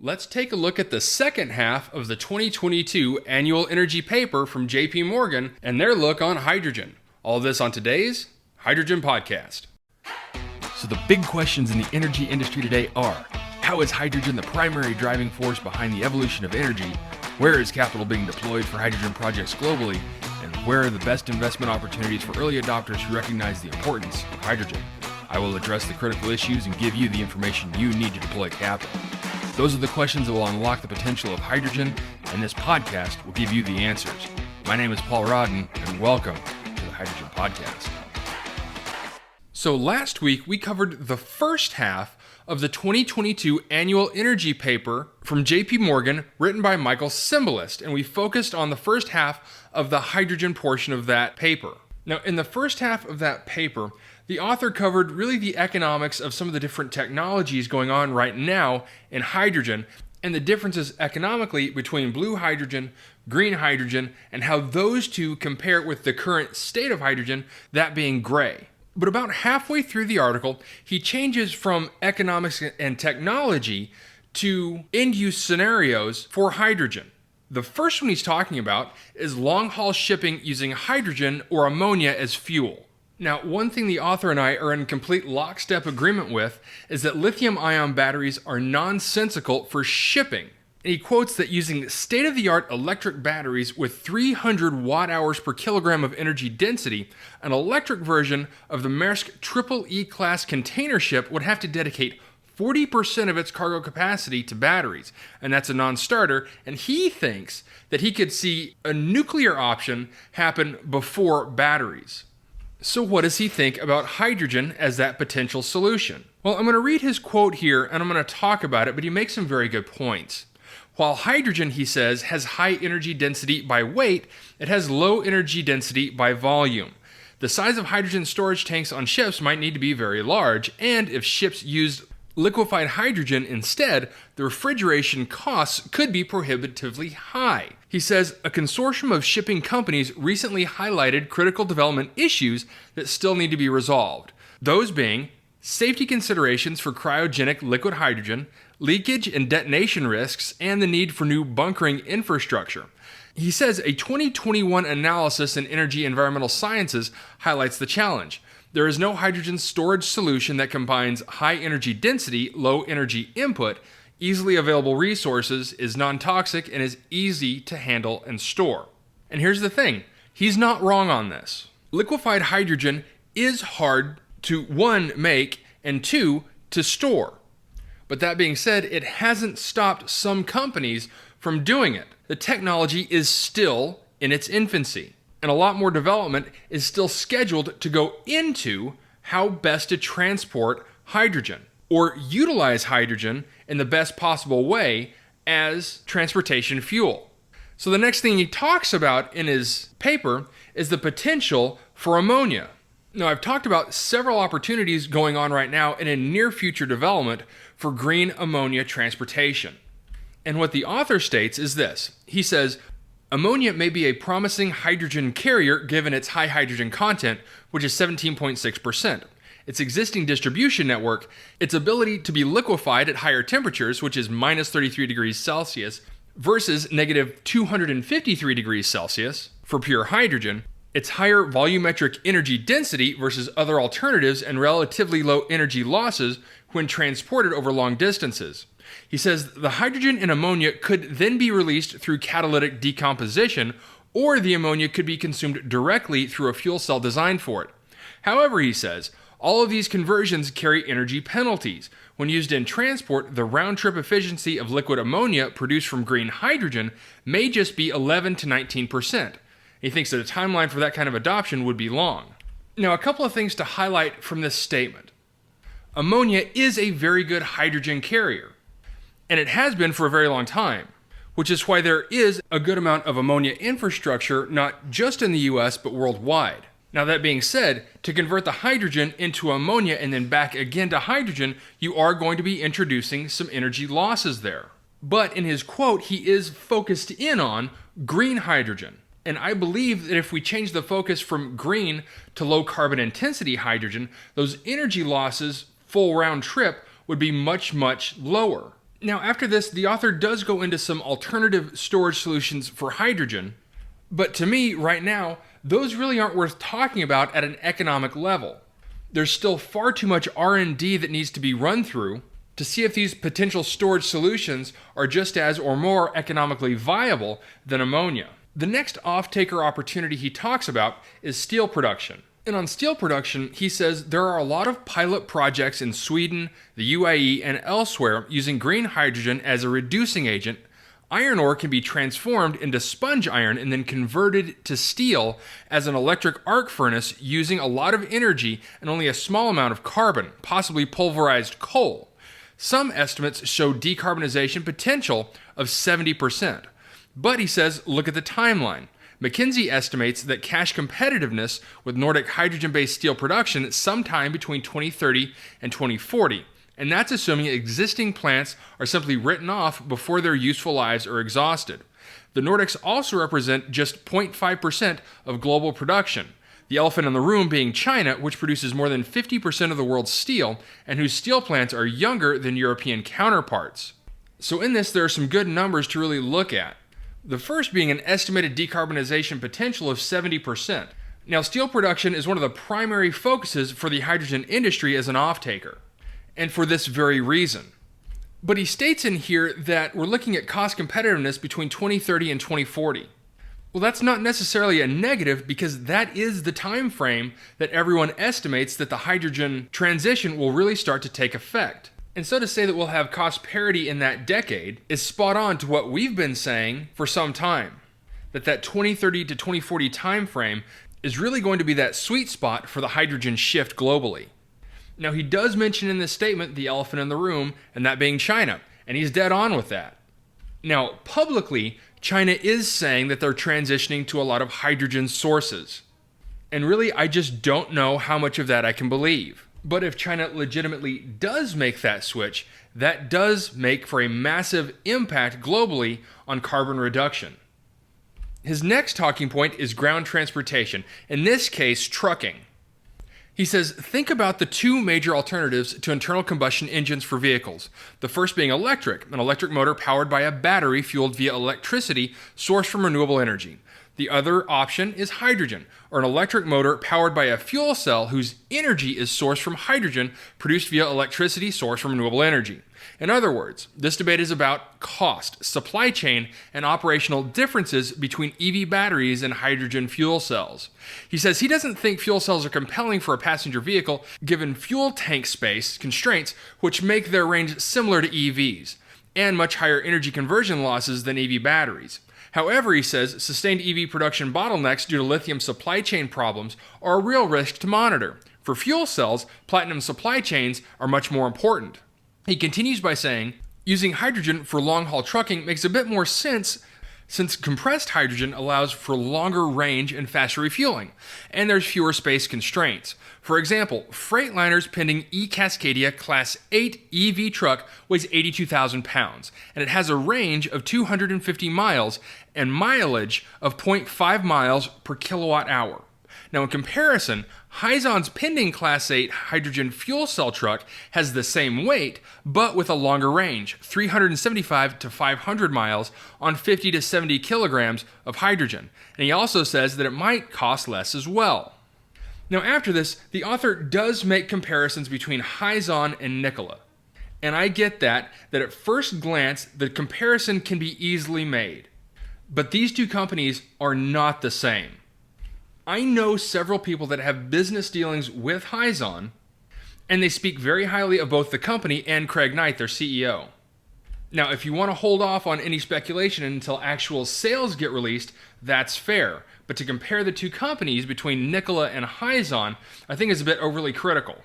Let's take a look at the second half of the 2022 annual energy paper from JP Morgan and their look on hydrogen. All this on today's Hydrogen Podcast. So the big questions in the energy industry today are, how is hydrogen the primary driving force behind the evolution of energy? Where is capital being deployed for hydrogen projects globally? And where are the best investment opportunities for early adopters who recognize the importance of hydrogen? I will address the critical issues and give you the information you need to deploy capital. Those are the questions that will unlock the potential of hydrogen, and this podcast will give you the answers. My name is Paul Rodden, and welcome to the Hydrogen Podcast. So last week, we covered the first half of the 2022 annual energy paper from JP Morgan, written by Michael Cymbalist, and we focused on the first half of the hydrogen portion of that paper. Now, in the first half of that paper, the author covered really the economics of some of the different technologies going on right now in hydrogen and the differences economically between blue hydrogen, green hydrogen, and how those two compare with the current state of hydrogen, that being gray. But about halfway through the article, he changes from economics and technology to end-use scenarios for hydrogen. The first one he's talking about is long-haul shipping using hydrogen or ammonia as fuel. Now, one thing the author and I are in complete lockstep agreement with is that lithium-ion batteries are nonsensical for shipping. And he quotes that using state-of-the-art electric batteries with 300 watt-hours per kilogram of energy density, an electric version of the Maersk EE class container ship would have to dedicate 40% of its cargo capacity to batteries, and that's a non-starter, and he thinks that he could see a nuclear option happen before batteries. So what does he think about hydrogen as that potential solution? Well, I'm going to read his quote here, and I'm going to talk about it, but he makes some very good points. While hydrogen, he says, has high energy density by weight, it has low energy density by volume. The size of hydrogen storage tanks on ships might need to be very large, and if ships used liquefied hydrogen instead, the refrigeration costs could be prohibitively high. He says a consortium of shipping companies recently highlighted critical development issues that still need to be resolved. Those being safety considerations for cryogenic liquid hydrogen, leakage and detonation risks, and the need for new bunkering infrastructure. He says a 2021 analysis in Energy Environmental Sciences highlights the challenge. There is no hydrogen storage solution that combines high energy density, low energy input, easily available resources, is non-toxic, and is easy to handle and store. And here's the thing, he's not wrong on this. Liquefied hydrogen is hard to, one, make, and two, to store. But that being said, it hasn't stopped some companies from doing it. The technology is still in its infancy, and a lot more development is still scheduled to go into how best to transport hydrogen or utilize hydrogen in the best possible way as transportation fuel. So the next thing he talks about in his paper is the potential for ammonia. Now, I've talked about several opportunities going on right now and in near future development for green ammonia transportation. And what the author states is this. He says, ammonia may be a promising hydrogen carrier given its high hydrogen content, which is 17.6%. Its existing distribution network, its ability to be liquefied at higher temperatures, which is minus 33 degrees Celsius, versus negative 253 degrees Celsius for pure hydrogen, its higher volumetric energy density versus other alternatives, and relatively low energy losses when transported over long distances. He says the hydrogen in ammonia could then be released through catalytic decomposition, or the ammonia could be consumed directly through a fuel cell designed for it. However, he says, all of these conversions carry energy penalties. When used in transport, the round-trip efficiency of liquid ammonia produced from green hydrogen may just be 11 to 19%. He thinks that a timeline for that kind of adoption would be long. Now, a couple of things to highlight from this statement. Ammonia is a very good hydrogen carrier, and it has been for a very long time, which is why there is a good amount of ammonia infrastructure, not just in the US, but worldwide. Now, that being said, to convert the hydrogen into ammonia and then back again to hydrogen, you are going to be introducing some energy losses there. But in his quote, he is focused in on green hydrogen. And I believe that if we change the focus from green to low carbon intensity hydrogen, those energy losses full round trip would be much, much lower. Now, after this, the author does go into some alternative storage solutions for hydrogen, but to me, right now, those really aren't worth talking about at an economic level. There's still far too much R&D that needs to be run through to see if these potential storage solutions are just as or more economically viable than ammonia. The next off-taker opportunity he talks about is steel production. And on steel production, he says there are a lot of pilot projects in Sweden, the UAE, and elsewhere using green hydrogen as a reducing agent. Iron ore can be transformed into sponge iron and then converted to steel as an electric arc furnace using a lot of energy and only a small amount of carbon, possibly pulverized coal. Some estimates show decarbonization potential of 70%. But he says, look at the timeline. McKinsey estimates that cash competitiveness with Nordic hydrogen-based steel production sometime between 2030 and 2040. And that's assuming existing plants are simply written off before their useful lives are exhausted. The Nordics also represent just 0.5% of global production. The elephant in the room being China, which produces more than 50% of the world's steel and whose steel plants are younger than European counterparts. So in this, there are some good numbers to really look at. The first being an estimated decarbonization potential of 70%. Now, steel production is one of the primary focuses for the hydrogen industry as an off-taker, and for this very reason. But he states in here that we're looking at cost competitiveness between 2030 and 2040. Well, that's not necessarily a negative because that is the time frame that everyone estimates that the hydrogen transition will really start to take effect. And so to say that we'll have cost parity in that decade is spot on to what we've been saying for some time. That 2030 to 2040 time frame is really going to be that sweet spot for the hydrogen shift globally. Now, he does mention in this statement the elephant in the room, and that being China, and he's dead on with that. Now, publicly, China is saying that they're transitioning to a lot of hydrogen sources. And really, I just don't know how much of that I can believe. But if China legitimately does make that switch, that does make for a massive impact globally on carbon reduction. His next talking point is ground transportation, in this case, trucking. He says, think about the two major alternatives to internal combustion engines for vehicles. The first being electric, an electric motor powered by a battery fueled via electricity sourced from renewable energy. The other option is hydrogen, or an electric motor powered by a fuel cell whose energy is sourced from hydrogen produced via electricity sourced from renewable energy. In other words, this debate is about cost, supply chain, and operational differences between EV batteries and hydrogen fuel cells. He says he doesn't think fuel cells are compelling for a passenger vehicle given fuel tank space constraints which make their range similar to EVs, and much higher energy conversion losses than EV batteries. However, he says, sustained EV production bottlenecks due to lithium supply chain problems are a real risk to monitor. For fuel cells, platinum supply chains are much more important. He continues by saying, using hydrogen for long-haul trucking makes a bit more sense since compressed hydrogen allows for longer range and faster refueling, and there's fewer space constraints. For example, Freightliner's pending eCascadia Class 8 EV truck weighs 82,000 pounds, and it has a range of 250 miles and mileage of 0.5 miles per kilowatt hour. Now, in comparison, Hyzon's pending Class 8 hydrogen fuel cell truck has the same weight, but with a longer range, 375 to 500 miles on 50 to 70 kilograms of hydrogen. And he also says that it might cost less as well. Now, after this, the author does make comparisons between Hyzon and Nikola. And I get that at first glance, the comparison can be easily made. But these two companies are not the same. I know several people that have business dealings with Hyzon, and they speak very highly of both the company and Craig Knight, their CEO. Now, if you want to hold off on any speculation until actual sales get released, that's fair. But to compare the two companies between Nikola and Hyzon, I think is a bit overly critical.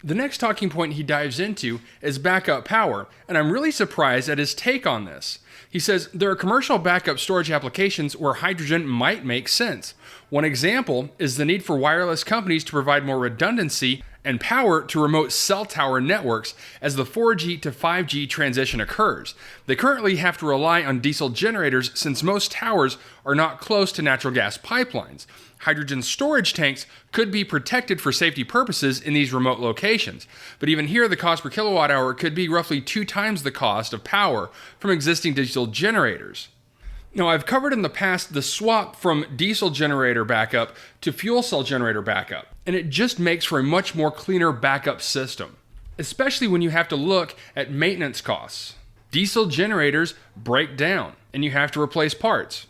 The next talking point he dives into is backup power, and I'm really surprised at his take on this. He says there are commercial backup storage applications where hydrogen might make sense. One example is the need for wireless companies to provide more redundancy and power to remote cell tower networks as the 4G to 5G transition occurs. They currently have to rely on diesel generators since most towers are not close to natural gas pipelines. Hydrogen storage tanks could be protected for safety purposes in these remote locations, but even here the cost per kilowatt hour could be roughly 2 times the cost of power from existing diesel generators. Now, I've covered in the past the swap from diesel generator backup to fuel cell generator backup, and it just makes for a much more cleaner backup system, especially when you have to look at maintenance costs. Diesel generators break down, and you have to replace parts,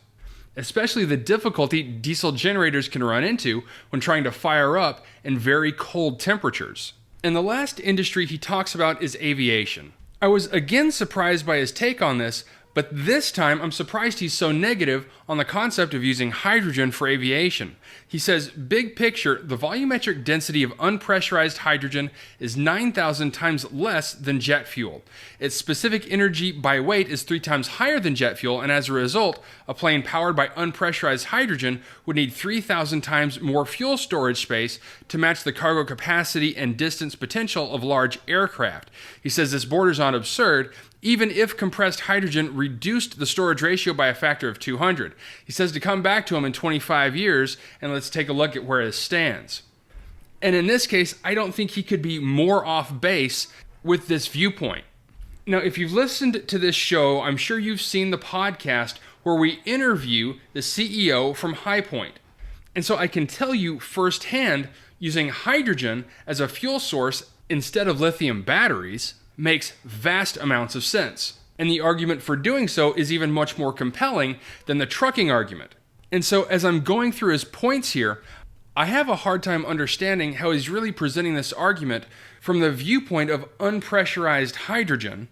especially the difficulty diesel generators can run into when trying to fire up in very cold temperatures. And the last industry he talks about is aviation. I was again surprised by his take on this, but this time I'm surprised he's so negative on the concept of using hydrogen for aviation. He says, big picture, the volumetric density of unpressurized hydrogen is 9,000 times less than jet fuel. Its specific energy by weight is 3 times higher than jet fuel, and as a result, a plane powered by unpressurized hydrogen would need 3,000 times more fuel storage space to match the cargo capacity and distance potential of large aircraft. He says this borders on absurd, even if compressed hydrogen reduced the storage ratio by a factor of 200. He says to come back to him in 25 years, and let's take a look at where it stands. And in this case, I don't think he could be more off base with this viewpoint. Now, if you've listened to this show, I'm sure you've seen the podcast where we interview the CEO from High Point. And so I can tell you firsthand, using hydrogen as a fuel source instead of lithium batteries makes vast amounts of sense. And the argument for doing so is even much more compelling than the trucking argument. And so as I'm going through his points here, I have a hard time understanding how he's really presenting this argument from the viewpoint of unpressurized hydrogen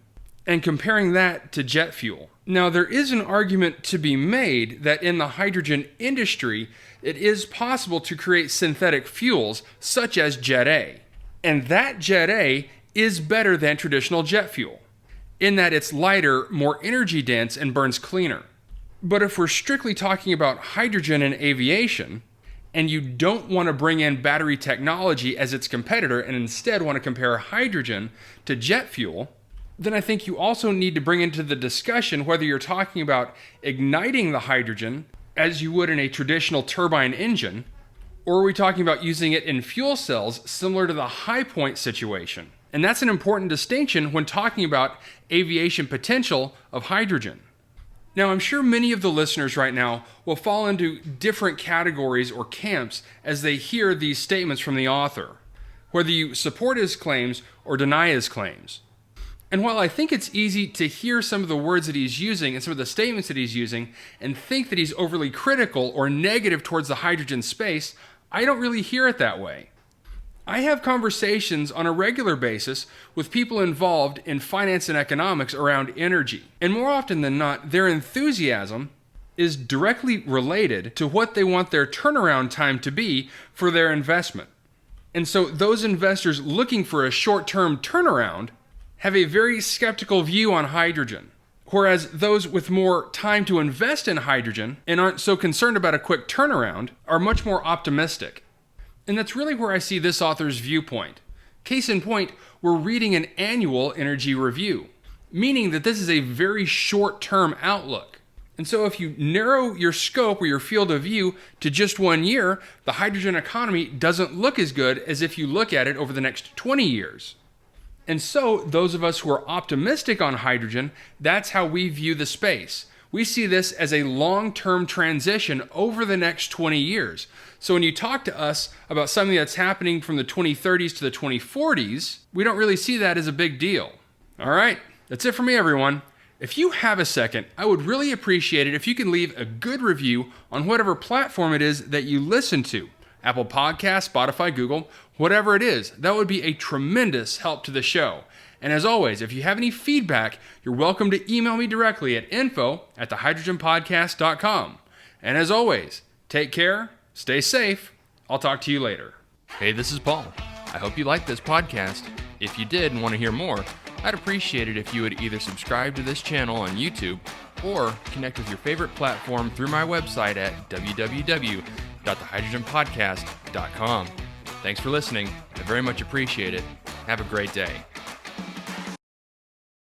and comparing that to jet fuel. Now, there is an argument to be made that in the hydrogen industry, it is possible to create synthetic fuels such as Jet A. And that Jet A is better than traditional jet fuel, in that it's lighter, more energy dense, and burns cleaner. But if we're strictly talking about hydrogen in aviation, and you don't want to bring in battery technology as its competitor and instead want to compare hydrogen to jet fuel, then I think you also need to bring into the discussion whether you're talking about igniting the hydrogen as you would in a traditional turbine engine, or are we talking about using it in fuel cells similar to the High Point situation? And that's an important distinction when talking about aviation potential of hydrogen. Now, I'm sure many of the listeners right now will fall into different categories or camps as they hear these statements from the author, whether you support his claims or deny his claims. And while I think it's easy to hear some of the words that he's using and some of the statements that he's using and think that he's overly critical or negative towards the hydrogen space, I don't really hear it that way. I have conversations on a regular basis with people involved in finance and economics around energy. And more often than not, their enthusiasm is directly related to what they want their turnaround time to be for their investment. And so those investors looking for a short-term turnaround have a very skeptical view on hydrogen. Whereas those with more time to invest in hydrogen and aren't so concerned about a quick turnaround are much more optimistic. And that's really where I see this author's viewpoint. Case in point, we're reading an annual energy review, meaning that this is a very short-term outlook. And so if you narrow your scope or your field of view to just 1 year, the hydrogen economy doesn't look as good as if you look at it over the next 20 years. And so those of us who are optimistic on hydrogen, that's how we view the space. We see this as a long-term transition over the next 20 years. So when you talk to us about something that's happening from the 2030s to the 2040s, we don't really see that as a big deal. All right, that's it for me, everyone. If you have a second, I would really appreciate it if you can leave a good review on whatever platform it is that you listen to. Apple Podcasts, Spotify, Google, whatever it is. That would be a tremendous help to the show. And as always, if you have any feedback, you're welcome to email me directly at info@thehydrogenpodcast.com. And as always, take care, stay safe. I'll talk to you later. Hey, this is Paul. I hope you liked this podcast. If you did and want to hear more, I'd appreciate it if you would either subscribe to this channel on YouTube or connect with your favorite platform through my website at www.thehydrogenpodcast.com. Thanks for listening, and I very much appreciate it. Have a great day.